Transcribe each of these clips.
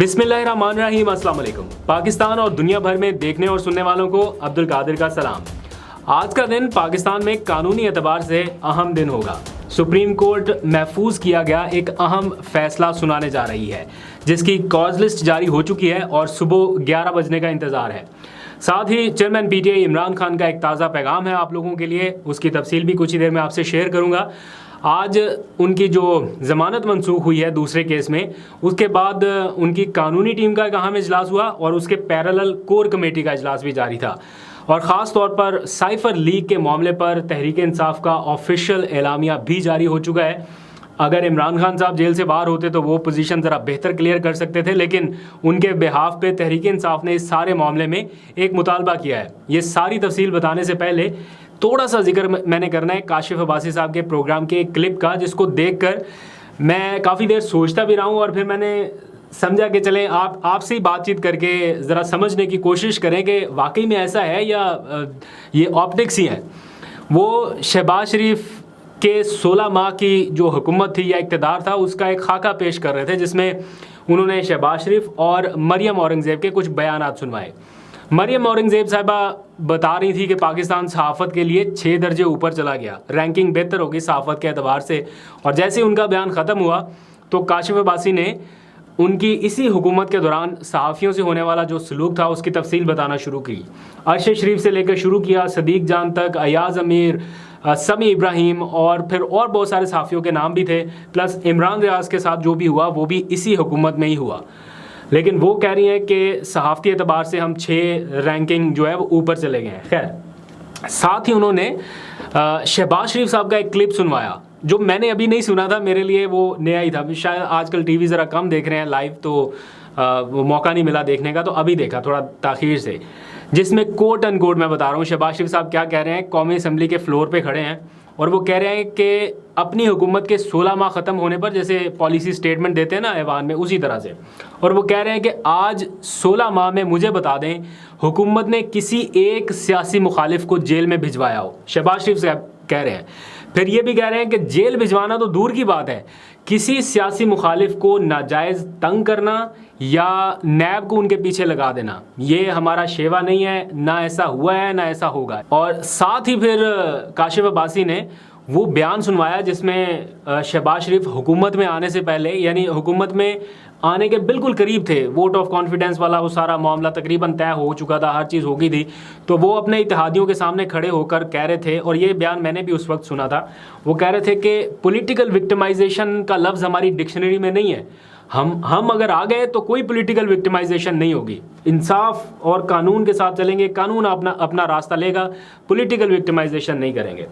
बिस्मिल्लाहिर्रहमानिर्रहीम, अस्सलाम वालेकुम। पाकिस्तान और दुनिया भर में देखने और सुनने वालों को अब्दुल कादिर का सलाम। आज का दिन पाकिस्तान में कानूनी एतबार से अहम दिन होगा। सुप्रीम कोर्ट महफूज किया गया एक अहम फैसला सुनाने जा रही है, जिसकी कॉज लिस्ट जारी हो चुकी है और सुबह 11 बजने का इंतज़ार है। साथ ही चेयरमैन पीटीआई इमरान खान का एक ताज़ा पैगाम है आप लोगों के लिए, उसकी तफसील भी कुछ ही देर में आपसे शेयर करूँगा। आज उनकी जो ज़मानत मनसूख हुई है दूसरे केस में, उसके बाद उनकी कानूनी टीम का एक अहम इजलास हुआ और उसके पैरेलल कोर कमेटी का इजलास भी जारी था। और ख़ास तौर पर साइफ़र लीक के मामले पर तहरीक इंसाफ का ऑफिशियल एलामिया भी जारी हो चुका है। अगर इमरान खान साहब जेल से बाहर होते तो वो पोजीशन ज़रा बेहतर क्लियर कर सकते थे, लेकिन उनके बिहाफ पे तहरीक इंसाफ ने इस सारे मामले में एक मुतालबा किया है। ये सारी तफसील बताने से पहले थोड़ा सा जिक्र मैंने करना है काशिफ अब्बासी साहब के प्रोग्राम के एक क्लिप का, जिसको देखकर मैं काफ़ी देर सोचता भी रहा हूँ और फिर मैंने समझा कि चलें आपसे ही बातचीत करके ज़रा समझने की कोशिश करें कि वाकई में ऐसा है या ये ऑप्टिक्स ही हैं। वो शहबाज शरीफ के 16 माह की जो हुकूमत थी या इक़्तिदार था, उसका एक खाका पेश कर रहे थे, जिसमें उन्होंने शहबाज शरीफ और मरियम औरंगज़ेब के कुछ बयानात सुनवाए। मरियम औरंगज़ेब साहिबा बता रही थी कि पाकिस्तान सहाफ़त के लिए 6 दर्जे ऊपर चला गया, रैंकिंग बेहतर होगी सहाफ़त के एतबार से। और जैसे ही उनका बयान ख़त्म हुआ तो काशिफ अब्बासी ने उनकी इसी हुकूमत के दौरान सहाफ़ियों से होने वाला जो सलूक था उसकी तफसील बताना शुरू की। अरशद शरीफ से लेकर शुरू किया, सदीक जान तक, अयाज़ अमीर, समी इब्राहिम और फिर और बहुत सारे सहाफ़ियों के नाम भी थे। प्लस इमरान रियाज के साथ जो भी हुआ वो भी इसी हुकूमत में ही हुआ। लेकिन वो कह रही हैं कि सहाफ़ती एतबार से हम 6 रैंकिंग जो है वो ऊपर चले गए हैं। खैर, साथ ही उन्होंने शहबाज शरीफ साहब का एक क्लिप सुनवाया जो मैंने अभी नहीं सुना था, मेरे लिए वो नया ही था। शायद आजकल टीवी ज़रा कम देख रहे हैं लाइव, तो वो मौका नहीं मिला देखने का, तो अभी देखा थोड़ा ताख़ीर से, जिसमें कोट एंड कोट मैं बता रहा हूँ शहबाज शरीफ साहब क्या कह रहे हैं। कौमी असम्बली के फ्लोर पे खड़े हैं और वो कह रहे हैं कि अपनी हुकूमत के 16 माह ख़त्म होने पर, जैसे पॉलिसी स्टेटमेंट देते हैं ना ऐवान में, उसी तरह से, और वो कह रहे हैं कि आज 16 माह में मुझे बता दें हुकूमत ने किसी एक सियासी मुखालिफ को जेल में भिजवाया हो। शहबाज शरीफ साहब कह रहे हैं। फिर ये भी कह रहे हैं कि जेल भिजवाना तो दूर की बात है, किसी सियासी मुखालिफ को नाजायज़ तंग करना या नैब को उनके पीछे लगा देना, ये हमारा शेवा नहीं है, ना ऐसा हुआ है ना ऐसा होगा। और साथ ही फिर काशिफ अब्बासी ने वो बयान सुनवाया जिसमें शहबाज शरीफ हुकूमत में आने से पहले, यानी हुकूमत में आने के बिल्कुल करीब थे, वोट ऑफ कॉन्फिडेंस वाला वो सारा मामला तकरीबन तय हो चुका था, हर चीज़ हो गई थी, तो वो अपने इत्तेहादियों के सामने खड़े होकर कह रहे थे, और ये बयान मैंने भी उस वक्त सुना था, वो कह रहे थे कि पॉलिटिकल विक्टिमाइजेशन का लफ्ज़ हमारी डिक्शनरी में नहीं है, हम अगर आ गए तो कोई पॉलिटिकल विक्टिमाइजेशन नहीं होगी, इंसाफ और कानून के साथ चलेंगे, कानून अपना रास्ता लेगा, पॉलिटिकल विक्टिमाइजेशन नहीं करेंगे।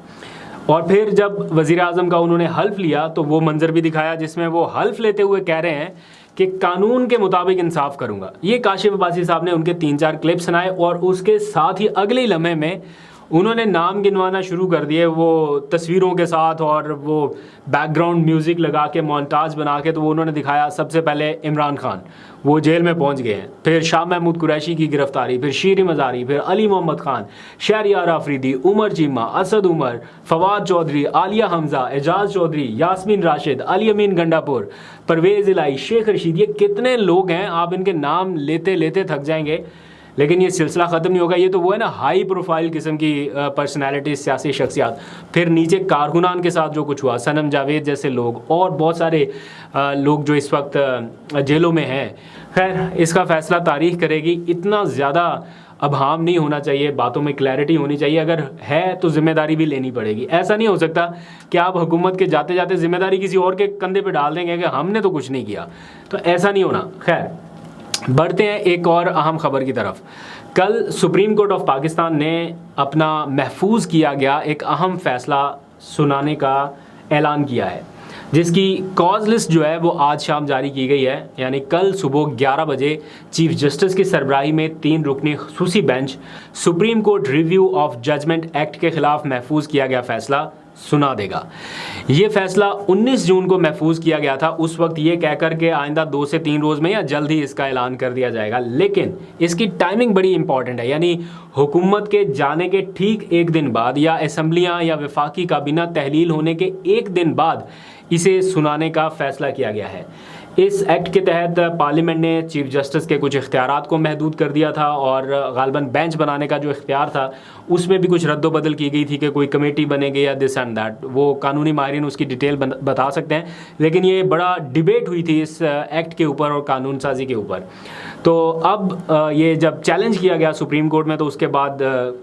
और फिर जब वज़ीर आज़म का उन्होंने हल्फ लिया तो वो मंजर भी दिखाया जिसमें वो हल्फ लेते हुए कह रहे हैं कि कानून के मुताबिक इंसाफ करूंगा। ये काशिफ अब्बासी साहब ने उनके 3-4 क्लिप सुनाए और उसके साथ ही अगले लम्हे में उन्होंने नाम गिनवाना शुरू कर दिए, वो तस्वीरों के साथ और वो बैकग्राउंड म्यूज़िक लगा के मोन्टाज बना के। तो वो उन्होंने दिखाया सबसे पहले इमरान खान, वो जेल में पहुंच गए हैं, फिर शाह महमूद कुरैशी की गिरफ्तारी, फिर शीर मज़ारी, फिर अली मोहम्मद खान, शहरियार आफरीदी, उमर चीमा, असद उमर, फवाद चौधरी, आलिया हमज़ा, एजाज चौधरी, यास्मीन राशिद, अली अमीन गंडापुर, परवेज़ इलाही, शेख रशीद, ये कितने लोग हैं, आप इनके नाम लेते लेते थक जाएंगे, लेकिन ये सिलसिला ख़त्म नहीं होगा। ये तो वो है ना हाई प्रोफाइल किस्म की पर्सनैलिटी, सियासी शख्सियात। फिर नीचे कारकुनान के साथ जो कुछ हुआ, सनम जावेद जैसे लोग और बहुत सारे लोग जो इस वक्त जेलों में हैं। खैर, इसका फ़ैसला तारीख़ करेगी। इतना ज़्यादा अभाम नहीं होना चाहिए, बातों में क्लैरिटी होनी चाहिए, अगर है तो ज़िम्मेदारी भी लेनी पड़ेगी। ऐसा नहीं हो सकता कि आप हुकूमत के जाते जाते ज़िम्मेदारी किसी और के कंधे पे डाल देंगे कि हमने तो कुछ नहीं किया, तो ऐसा नहीं होना। खैर, बढ़ते हैं एक और अहम खबर की तरफ। कल सुप्रीम कोर्ट ऑफ पाकिस्तान ने अपना महफूज किया गया एक अहम फ़ैसला सुनाने का ऐलान किया है, जिसकी कॉज लिस्ट जो है वो आज शाम जारी की गई है। यानी कल सुबह 11 बजे चीफ जस्टिस की सरबराही में 3 रुकनी खसूसी bench supreme court review of judgment act के ख़िलाफ़ महफूज किया गया फ़ैसला सुना देगा। ये फैसला 19 जून को महफूज किया गया था, उस वक्त ये कहकर के आइंदा 2 से 3 रोज़ में या जल्द ही इसका ऐलान कर दिया जाएगा। लेकिन इसकी टाइमिंग बड़ी इंपॉर्टेंट है, यानी हुकूमत के जाने के ठीक 1 दिन बाद या असम्बलियाँ या वफाकी काबीना तहलील होने के 1 दिन बाद इसे सुनाने का फ़ैसला किया गया है। इस एक्ट के तहत पार्लियामेंट ने चीफ जस्टिस के कुछ इख्तियारात को महदूद कर दिया था और गालबन बेंच बनाने का जो इख्तियार था उसमें भी कुछ रद्दोबदल की गई थी कि कोई कमेटी बनेगी या दिस एंड दैट। वो कानूनी माहिरीन उसकी डिटेल बता सकते हैं, लेकिन ये बड़ा डिबेट हुई थी इस एक्ट के ऊपर और कानून साजी के ऊपर। तो अब ये जब चैलेंज किया गया सुप्रीम कोर्ट में तो उसके बाद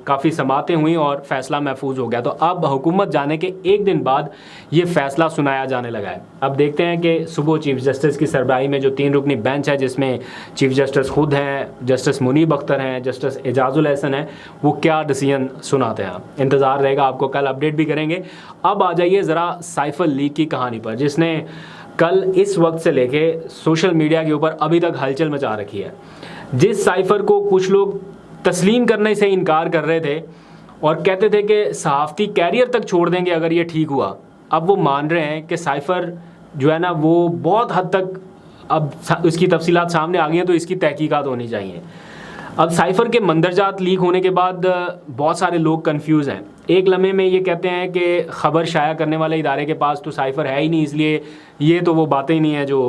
काफ़ी समातें हुई और फैसला महफूज हो गया। तो अब हुकूमत जाने के एक दिन बाद ये फैसला सुनाया जाने लगा है। अब देखते हैं कि सुबह चीफ जस्टिस की सरबराही में जो 3 रुकनी बेंच है, जिसमें चीफ जस्टिस खुद हैं, जस्टिस मुनीब अख्तर हैं, जस्टिस एजाजुल एहसन हैं, वो क्या डिसीजन सुनाते हैं। इंतज़ार रहेगा, आपको कल अपडेट भी करेंगे। अब आ जाइए ज़रा साइफर लीक की कहानी पर, जिसने कल इस वक्त से लेके सोशल मीडिया के ऊपर अभी तक हलचल मचा रखी है। जिस साइफर को कुछ लोग तस्लीम करने से इनकार कर रहे थे और कहते थे कि सहाफ़ती कैरियर तक छोड़ देंगे अगर ये ठीक हुआ, अब वो मान रहे हैं कि साइफर जो है ना वो बहुत हद तक अब उसकी तफसीलात सामने आ गई हैं, तो इसकी तहकीकात होनी चाहिए। अब साइफर के मंदरजात लीक होने के बाद बहुत सारे लोग कंफ्यूज हैं। एक लम्हे में ये कहते हैं कि ख़बर शाया करने वाले इदारे के पास तो साइफर है ही नहीं, इसलिए ये तो वो बातें ही नहीं है जो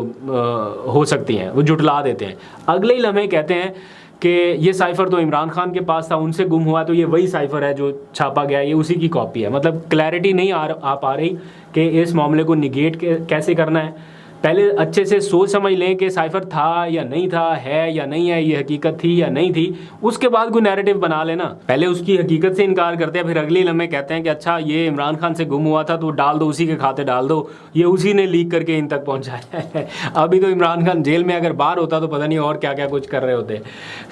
हो सकती हैं, वो जुटला देते हैं। अगले ही लम्हे कहते हैं कि ये साइफर तो इमरान खान के पास था, उनसे गुम हुआ, तो ये वही साइफर है जो छापा गया, ये उसी की कॉपी है। मतलब क्लैरिटी नहीं आ पा रही कि इस मामले को निगेट कैसे करना है। पहले अच्छे से सोच समझ लें कि साइफर था या नहीं था, है या नहीं है, ये हकीकत थी या नहीं थी, उसके बाद कोई नैरेटिव बना लेना। पहले उसकी हकीकत से इनकार करते हैं, फिर अगले लम्हे कहते हैं कि अच्छा ये इमरान खान से गुम हुआ था तो डाल दो, उसी के खाते डाल दो, ये उसी ने लीक करके इन तक पहुंचाया है। अभी तो इमरान खान जेल में, अगर बाहर होता तो पता नहीं और क्या क्या कुछ कर रहे होते।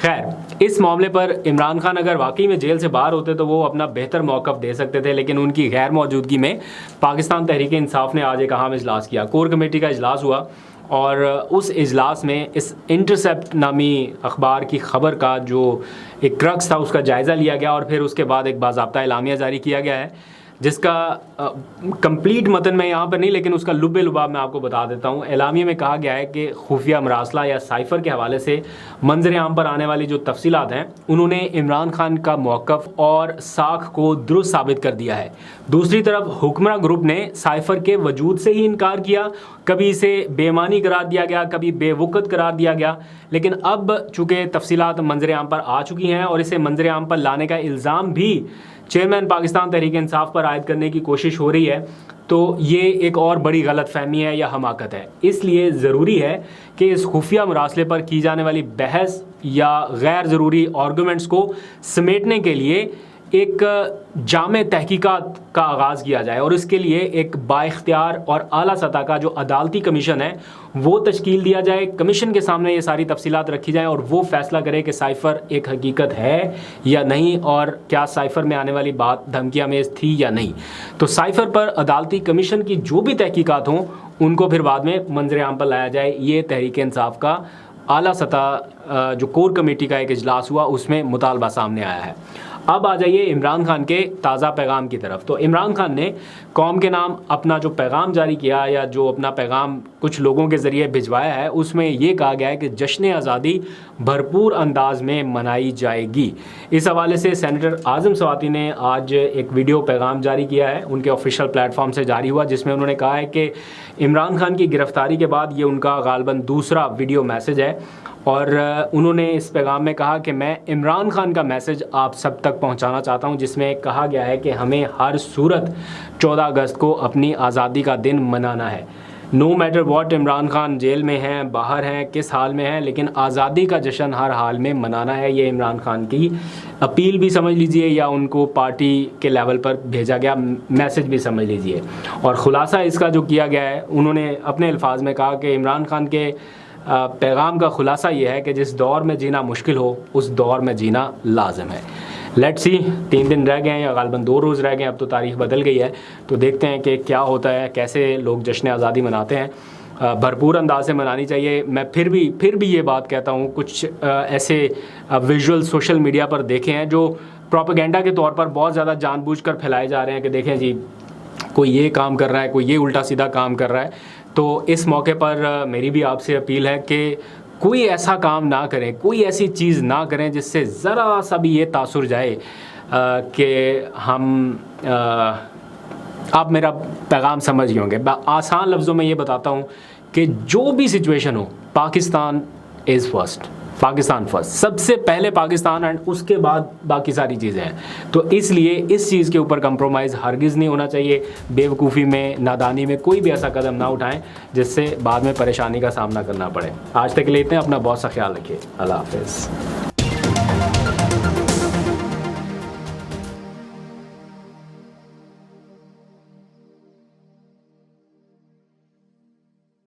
खैर, इस मामले पर इमरान खान अगर वाकई में जेल से बाहर होते तो वो अपना बेहतर मौक़िफ़ दे सकते थे, लेकिन उनकी गैर मौजूदगी में पाकिस्तान तहरीक इंसाफ ने आज एक अहम इजलास किया। कोर कमेटी का इजलास हुआ और उस इजलास में इस इंटरसेप्ट नामी अखबार की ख़बर का जो एक क्रक्स था उसका जायज़ा लिया गया और फिर उसके बाद एक बाज़ाब्ता एलामिया जारी किया गया है, जिसका कंप्लीट मतन मैं यहाँ पर नहीं, लेकिन उसका लुब्बे लुबाब मैं आपको बता देता हूँ। एलामिया में कहा गया है कि खुफिया मरासला या साइफर के हवाले से मंजर आम पर आने वाली जो तफसीलात हैं, उन्होंने इमरान खान का मौक़िफ़ और साख को दुरुस्त साबित कर दिया है। दूसरी तरफ हुक्मरान ग्रुप ने साइफर के वजूद से ही इनकार किया, कभी इसे बेईमानी करार दिया गया, कभी बेवकूफ़ करार दिया गया, लेकिन अब चूँकि तफसीलात मंजर आम पर आ चुकी हैं और इसे मंजर आम पर लाने का इल्ज़ाम भी चेयरमैन पाकिस्तान तहरीक इंसाफ पर आयद करने की कोशिश हो रही है, तो ये एक और बड़ी गलतफहमी है या हमाकत है। इसलिए ज़रूरी है कि इस खुफिया मरासले पर की जाने वाली बहस या गैर ज़रूरी आर्गूमेंट्स को समेटने के लिए एक जामे तहकीकात का आगाज़ किया जाए और इसके लिए एक बाइख्तियार और आला सतह का जो अदालती कमीशन है वो तश्कील दिया जाए। कमीशन के सामने ये सारी तफसीलात रखी जाए और वो फैसला करे कि साइफर एक हकीकत है या नहीं और क्या साइफर में आने वाली बात धमकियामेज़ थी या नहीं। तो साइफर पर अदालती कमीशन की जो भी तहकीकात हों उनको फिर बाद में मंजर आम पर लाया जाए। ये तहरीक इंसाफ का आला सतह जो कोर कमेटी का एक इजलास हुआ उसमें मुतालबा सामने आया है। अब आ जाइए इमरान खान के ताज़ा पैगाम की तरफ। तो इमरान खान ने कौम के नाम अपना जो पैगाम जारी किया या जो अपना पैगाम कुछ लोगों के ज़रिए भिजवाया है उसमें ये कहा गया है कि जश्न आज़ादी भरपूर अंदाज में मनाई जाएगी। इस हवाले से सेनेटर आज़म स्वाति ने आज एक वीडियो पैगाम जारी किया है, उनके ऑफिशियल प्लेटफॉर्म से जारी हुआ, जिसमें उन्होंने कहा है कि इमरान खान की गिरफ़्तारी के बाद ये उनका गालबन दूसरा वीडियो मैसेज है और उन्होंने इस पैगाम में कहा कि मैं इमरान खान का मैसेज आप सब तक पहुंचाना चाहता हूं, जिसमें कहा गया है कि हमें हर सूरत 14 अगस्त को अपनी आज़ादी का दिन मनाना है। No matter what Imran Khan jail में हैं, बाहर हैं, किस हाल में हैं, लेकिन आज़ादी का जश्न हर हाल में मनाना है। ये इमरान खान की अपील भी समझ लीजिए या उनको पार्टी के लेवल पर भेजा गया मैसेज भी समझ लीजिए। और ख़ुलासा इसका जो किया गया है, उन्होंने अपने अल्फाज में कहा कि इमरान खान के पैगाम का खुलासा ये है कि जिस दौर में जीना मुश्किल हो उस दौर में जीना लाजम है। लेट्स सी, 3 दिन रह गए हैं या गालबन 2 रोज़ रह गए हैं, अब तो तारीख बदल गई है, तो देखते हैं कि क्या होता है, कैसे लोग जश्न आज़ादी मनाते हैं। भरपूर अंदाज से मनानी चाहिए। मैं फिर भी ये बात कहता हूँ, कुछ ऐसे विजुअल सोशल मीडिया पर देखे हैं जो प्रोपेगेंडा के तौर पर बहुत ज़्यादा जानबूझकर फैलाए जा रहे हैं कि देखें जी कोई ये काम कर रहा है, कोई ये उल्टा सीधा काम कर रहा है। तो इस मौके पर मेरी भी आपसे अपील है कि कोई ऐसा काम ना करें, कोई ऐसी चीज़ ना करें जिससे ज़रा सा भी ये तासुर जाए कि हम आप मेरा पैगाम समझ गए होंगे। आसान लफ्ज़ों में ये बताता हूँ कि जो भी सिचुएशन हो, Pakistan is first, Pakistan first, सबसे पहले पाकिस्तान एंड उसके बाद बाकी सारी चीज़ें हैं। तो इसलिए इस चीज़ के ऊपर कंप्रोमाइज़ हरगिज़ नहीं होना चाहिए। बेवकूफ़ी में, नादानी में कोई भी ऐसा कदम ना उठाएं जिससे बाद में परेशानी का सामना करना पड़े। आज तक के लिए इतने, अपना बहुत सा ख्याल रखिए। अल्लाह हाफ़िज़।